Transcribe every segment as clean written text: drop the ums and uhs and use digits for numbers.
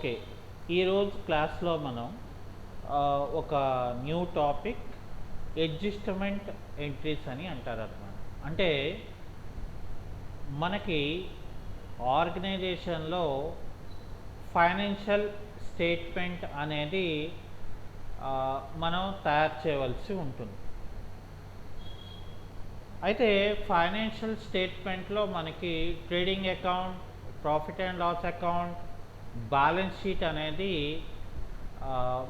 Okay. ఈరోజు క్లాస్లో మనం ఒక న్యూ టాపిక్ అడ్జస్ట్మెంట్ ఎంట్రీస్ అని అంటారన్నమాట. అంటే మనకి ఆర్గనైజేషన్లో ఫైనాన్షియల్ స్టేట్మెంట్ అనేది మనం తయారు చేయవలసి ఉంటుంది. అయితే ఫైనాన్షియల్ స్టేట్మెంట్లో మనకి trading account, profit and loss account, balance sheet అనేది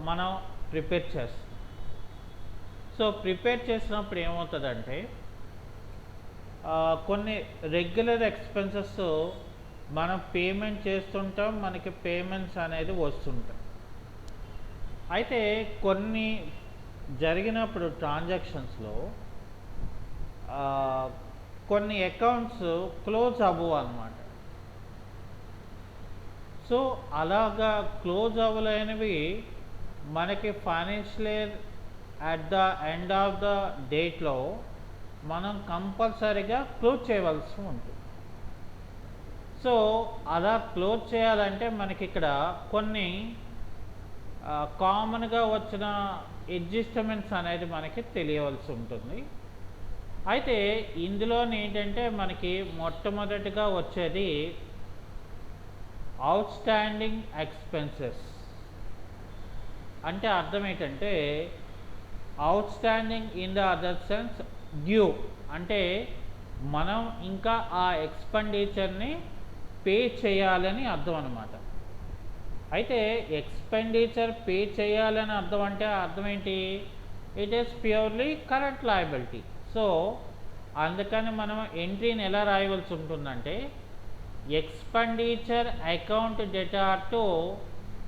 మనం ప్రిపేర్ చేస్తాం. సో ప్రిపేర్ చేసినప్పుడు ఏమవుతుందంటే కొన్ని రెగ్యులర్ ఎక్స్పెన్సెస్ మనం పేమెంట్ చేస్తుంటాం, మనకి పేమెంట్స్ అనేది వస్తుంటాయి. అయితే కొన్ని జరిగినప్పుడు ట్రాన్సాక్షన్స్లో కొన్ని అకౌంట్స్ క్లోజ్ అవ్వవు అన్నమాట. సో అలాగా క్లోజ్ అవ్వలేనివి మనకి financial year at the end of the డేట్లో మనం కంపల్సరీగా క్లోజ్ చేయవలసి ఉంటుంది. సో అలా క్లోజ్ చేయాలంటే మనకి ఇక్కడ కొన్ని కామన్గా వచ్చిన అడ్జస్ట్మెంట్స్ అనేది మనకి తెలియవలసి ఉంటుంది. అయితే ఇందులో ఏంటంటే మనకి మొట్టమొదటిగా వచ్చేది అవుట్ స్టాండింగ్ ఎక్స్పెన్సెస్. అంటే అర్థం ఏంటంటే out standing in the other sense due, అంటే మనం ఇంకా ఆ ఎక్స్పెండిచర్ని పే చేయాలని అర్థం అన్నమాట. అయితే ఎక్స్పెండిచర్ పే చేయాలని అర్థం అంటే అర్థం ఏంటి? It is purely current liability. So అందుకని మనం ఎంట్రీని ఎలా రాయవలసి ఉంటుందంటే expenditure account debtor to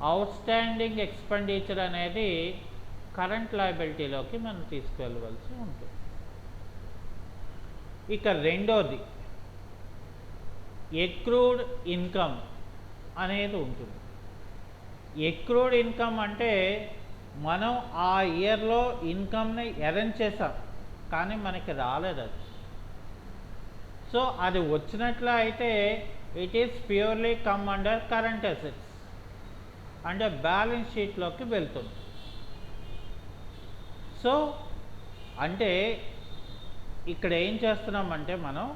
out standing expenditure అనేది కరెంట్ లయబిలిటీలోకి మనం తీసుకెళ్ళవలసి ఉంటుంది. ఇక రెండోది ఎక్రూడ్ ఇన్కమ్ అనేది ఉంటుంది. ఎక్రూడ్ ఇన్కమ్ అంటే మనం ఆ ఇయర్లో ఇన్కమ్ని ఎర్న్ చేసాం కానీ మనకి రాలేదు అది. సో అది వచ్చినట్లు అయితే it is purely come under current assets, అంటే బ్యాలెన్స్ షీట్లోకి వెళ్తుంది. సో అంటే ఇక్కడ ఏం చేస్తున్నామంటే మనం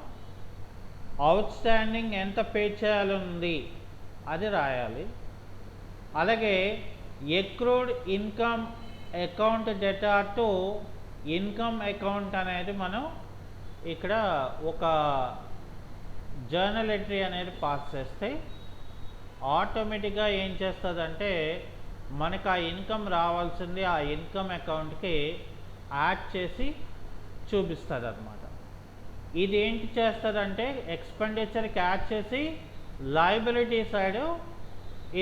అవుట్ స్టాండింగ్ ఎంత పే చేయాలి అది రాయాలి. అలాగే accrued income account data to income account అనేది మనం ఇక్కడ ఒక జర్నల్ ఎంట్రీ అనేది పాస్ చేస్తే ఆటోమేటిక్గా ఏం చేస్తుందంటే మనకు ఆ ఇన్కమ్ రావాల్సింది ఆ ఇన్కమ్ అకౌంట్కి యాడ్ చేసి చూపిస్తుంది అన్నమాట. ఇది ఏంటి చేస్తుందంటే ఎక్స్పెండిచర్కి యాడ్ చేసి లయబిలిటీ సైడ్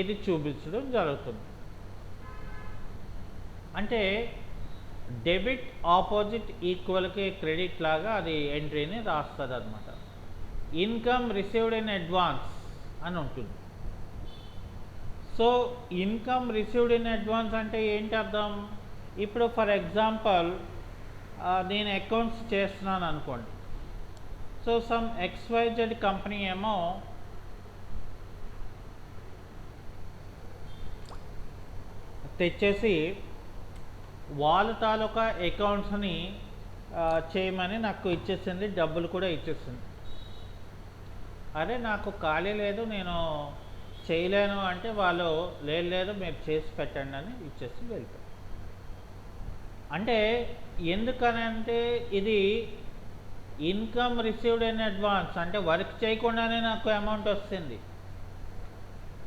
ఇది చూపించడం జరుగుతుంది. అంటే డెబిట్ ఆపోజిట్ ఈక్వల్కి క్రెడిట్ లాగా అది ఎంట్రీని రాస్తుంది అన్నమాట. ఇన్కమ్ రిసీవ్డ్ ఇన్ అడ్వాన్స్ అని ఉంటుంది. So income received in advance అంటే ఏంటి అర్థం? ఇప్పుడు ఫర్ ఎగ్జాంపుల్ నేను అకౌంట్స్ చేస్తున్నాను అనుకోండి. సో సమ్ XYZ కంపెనీ ఏమో తెచ్చేసి వాళ్ళ తాలూకా అకౌంట్స్ని చేయమని నాకు ఇచ్చేసింది, డబ్బులు కూడా ఇచ్చేసింది. అరే నాకు ఖాళీ లేదు, నేను చేయలేను అంటే వాళ్ళు లేదు మీరు చేసి పెట్టండి అని ఇచ్చేసి వెళ్తారు. అంటే ఎందుకనంటే ఇది ఇన్కమ్ రిసీవ్డ్ ఇన్ అడ్వాన్స్, అంటే వర్క్ చేయకుండానే నాకు అమౌంట్ వస్తుంది.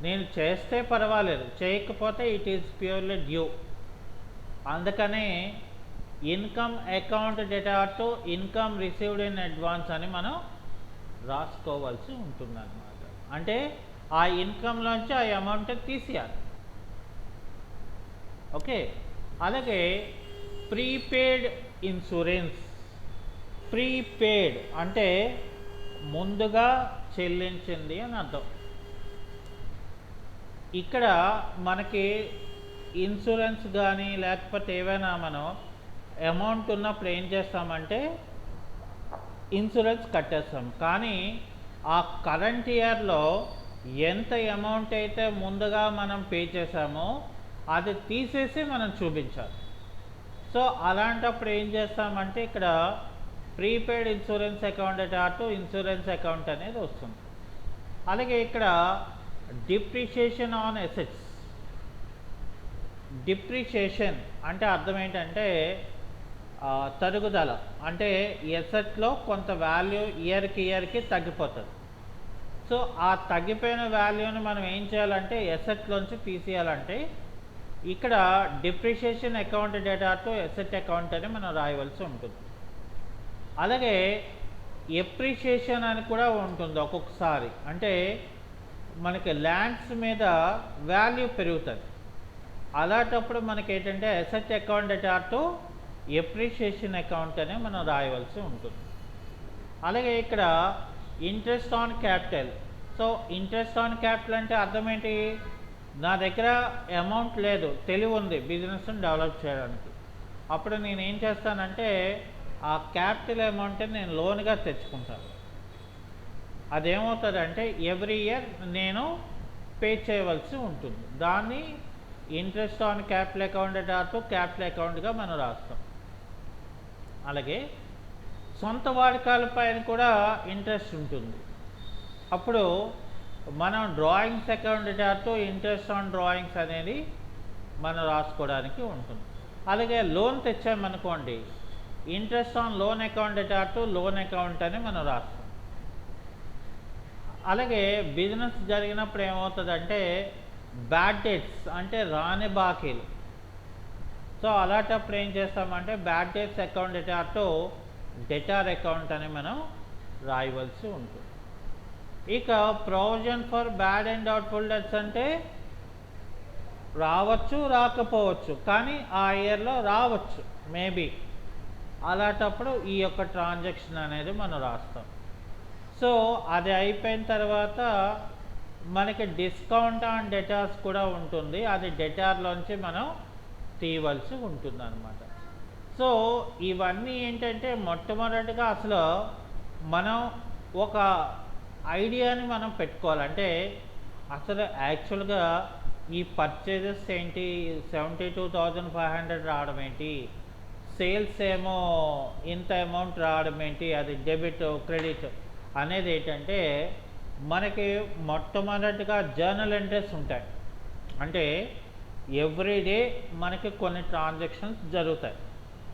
నేను చేస్తే పర్వాలేదు, చేయకపోతే ఇట్ ఈస్ ప్యూర్లీ డ్యూ. అందుకనే income account data to income received in advance అని మనం రాసుకోవాల్సి ఉంటుంది అన్నమాట. అంటే ఆ ఇన్కమ్లోంచి ఆ అమౌంట్ తీసేయాలి. ఓకే. అలాగే ప్రీపెయిడ్ ఇన్సూరెన్స్. ప్రీపెయిడ్ అంటే ముందుగా చెల్లించింది అని అర్థం. ఇక్కడ మనకి ఇన్సూరెన్స్ కానీ లేకపోతే ఏవైనా మనం అమౌంట్ ఉన్నప్పుడు ఏం చేస్తామంటే ఇన్సూరెన్స్ కట్టేస్తాం. కానీ ఆ కరెంట్ ఇయర్లో ఎంత అమౌంట్ అయితే ముందుగా మనం పే చేసామో అది తీసేసి మనం చూపించాలి. సో అలాంటప్పుడు ఏం చేస్తామంటే ఇక్కడ prepaid insurance account to insurance account అనేది వస్తుంది. అలాగే ఇక్కడ డిప్రిషియేషన్ ఆన్ ఎసెట్స్. డిప్రిషియేషన్ అంటే అర్థం ఏంటంటే తరుగుదల, అంటే ఎసెట్లో కొంత వాల్యూ ఇయర్కి తగ్గిపోతుంది. సో ఆ తగ్గిపోయిన వాల్యూని మనం ఏం చేయాలంటే ఎసెట్లోంచి తీసేయాలంటే ఇక్కడ depreciation account to asset account అని మనం రాయవలసి ఉంటుంది. అలాగే ఎప్రిషియేషన్ అని కూడా ఉంటుంది ఒక్కొక్కసారి, అంటే మనకి ల్యాండ్స్ మీద వాల్యూ పెరుగుతుంది. అలాంటప్పుడు మనకి ఏంటంటే asset account to appreciation account అని మనం రాయవలసి ఉంటుంది. అలాగే ఇక్కడ interest on capital. So interest on capital అంటే అర్థం ఏంటి? నా దగ్గర అమౌంట్ లేదు, తెలివి ఉంది బిజినెస్ని డెవలప్ చేయడానికి. అప్పుడు నేను ఏం చేస్తానంటే ఆ క్యాపిటల్ అమౌంట్ని నేను లోన్గా తెచ్చుకుంటాను. అదేమవుతుందంటే ఎవ్రీ ఇయర్ నేను పే చేయవలసి ఉంటుంది. దాన్ని interest on capital account to capital అకౌంట్గా మనం రాస్తాం. అలాగే సొంత వాడకాలపైన కూడా ఇంట్రెస్ట్ ఉంటుంది. అప్పుడు మనం drawings account to interest on drawings అనేది మనం రాసుకోవడానికి ఉంటుంది. అలాగే లోన్ తెచ్చామనుకోండి, interest on loan account to loan account అని మనం రాస్తాం. అలాగే బిజినెస్ జరిగినప్పుడు ఏమవుతుందంటే బ్యాడ్ డేట్స్ అంటే రాని బాకీలు. సో అలాంటప్పుడు ఏం చేస్తామంటే bad debts account to debtor account అని మనం రాయవలసి ఉంటుంది. ఇక provision for bad and doubtful debts అంటే రావచ్చు రాకపోవచ్చు, కానీ ఆ ఇయర్లో రావచ్చు మేబీ. అలాంటప్పుడు ఈ యొక్క ట్రాన్సాక్షన్ అనేది మనం రాస్తాం. సో అది అయిపోయిన తర్వాత మనకి డిస్కౌంట్ ఆన్ డెటార్స్ కూడా ఉంటుంది. అది డెటార్లోంచి మనం తీయవలసి ఉంటుంది అన్నమాట. సో ఇవన్నీ ఏంటంటే మొట్టమొదటిగా అసలు మనం ఒక ఐడియాని మనం పెట్టుకోవాలంటే అసలు యాక్చువల్గా ఈ పర్చేజెస్ ఏంటి, 72,500 రావడం ఏంటి, సేల్స్ ఏమో ఇంత అమౌంట్ రావడం ఏంటి, అది డెబిట్ క్రెడిట్ అనేది ఏంటంటే మనకి మొట్టమొదటిగా జర్నల్ ఎంట్రీస్ ఉంటాయి. అంటే ఎవ్రీడే మనకి కొన్ని ట్రాన్సాక్షన్స్ జరుగుతాయి.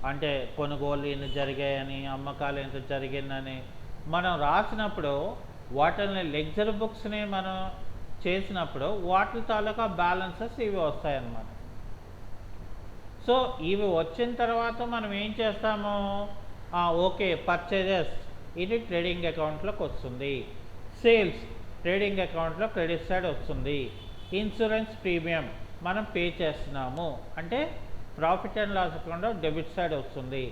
అంటే కొనుగోలు ఎన్ని జరిగాయని, అమ్మకాలు ఎంత జరిగిందని మనం రాసినప్పుడు వాటిని లెడ్జర్ బుక్స్ని మనం చేసినప్పుడు వాటి తాలూకా బ్యాలెన్సెస్ ఇవి వస్తాయన్నమాట. సో ఇవి వచ్చిన తర్వాత మనం ఏం చేస్తాము, ఓకే పర్చేజెస్ ఇది ట్రేడింగ్ అకౌంట్లోకి వస్తుంది, సేల్స్ ట్రేడింగ్ అకౌంట్లో క్రెడిట్ సైడ్ వస్తుంది, ఇన్సూరెన్స్ ప్రీమియం మనం పే చేస్తున్నాము అంటే ప్రాఫిట్ అండ్ లాస్ అకౌంట్లో డెబిట్ సైడ్ వస్తుంది,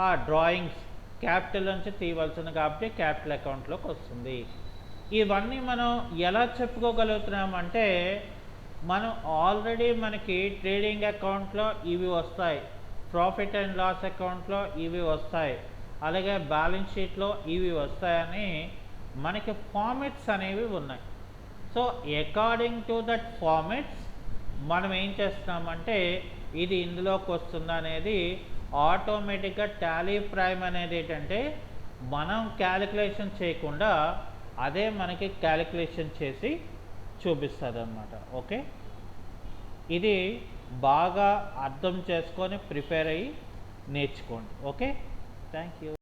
ఆ డ్రాయింగ్స్ క్యాపిటల్ నుంచి తీయవలసింది కాబట్టి క్యాపిటల్ అకౌంట్లోకి వస్తుంది. ఇవన్నీ మనం ఎలా చెప్పుకోగలుగుతున్నామంటే మనం ఆల్రెడీ మనకి ట్రేడింగ్ అకౌంట్లో ఇవి వస్తాయి, ప్రాఫిట్ అండ్ లాస్ అకౌంట్లో ఇవి వస్తాయి, అలాగే బ్యాలెన్స్ షీట్లో ఇవి వస్తాయని మనకి ఫార్మెట్స్ అనేవి ఉన్నాయి. So according to that formats మనం ఏం చేస్తున్నామంటే ఇది ఇందులోకి వస్తుందా అనేది ఆటోమేటిక్గా టాలీ ప్రైమ్ అనేది ఏంటంటే మనం క్యాలిక్యులేషన్ చేయకుండా అదే మనకి క్యాలిక్యులేషన్ చేసి చూపిస్తుంది అన్నమాట. ఓకే, ఇది బాగా అర్థం చేసుకొని ప్రిపేర్ అయ్యి నేర్చుకోండి. Okay, thank you.